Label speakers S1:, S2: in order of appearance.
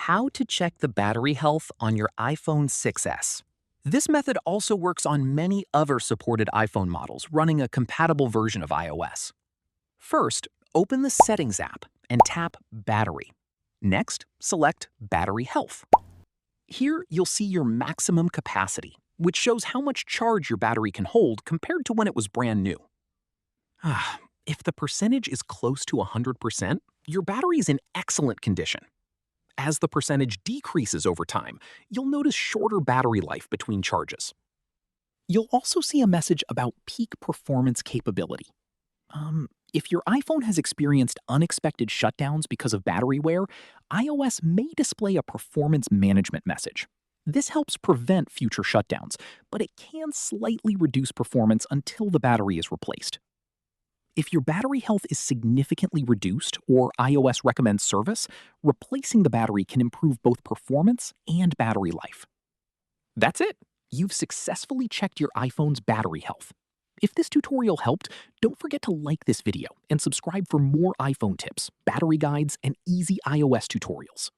S1: how to check the battery health on your iPhone 6s. This method also works on many other supported iPhone models running a compatible version of iOS. First, open the Settings app and tap Battery. Next, select Battery Health. Here, you'll see your maximum capacity, which shows how much charge your battery can hold compared to when it was brand new. If the percentage is close to 100%, your battery is in excellent condition. As the percentage decreases over time, you'll notice shorter battery life between charges. You'll also see a message about peak performance capability. If your iPhone has experienced unexpected shutdowns because of battery wear, iOS may display a performance management message. This helps prevent future shutdowns, but it can slightly reduce performance until the battery is replaced. If your battery health is significantly reduced or iOS recommends service, replacing the battery can improve both performance and battery life. That's it. You've successfully checked your iPhone's battery health. If this tutorial helped, don't forget to like this video and subscribe for more iPhone tips, battery guides, and easy iOS tutorials.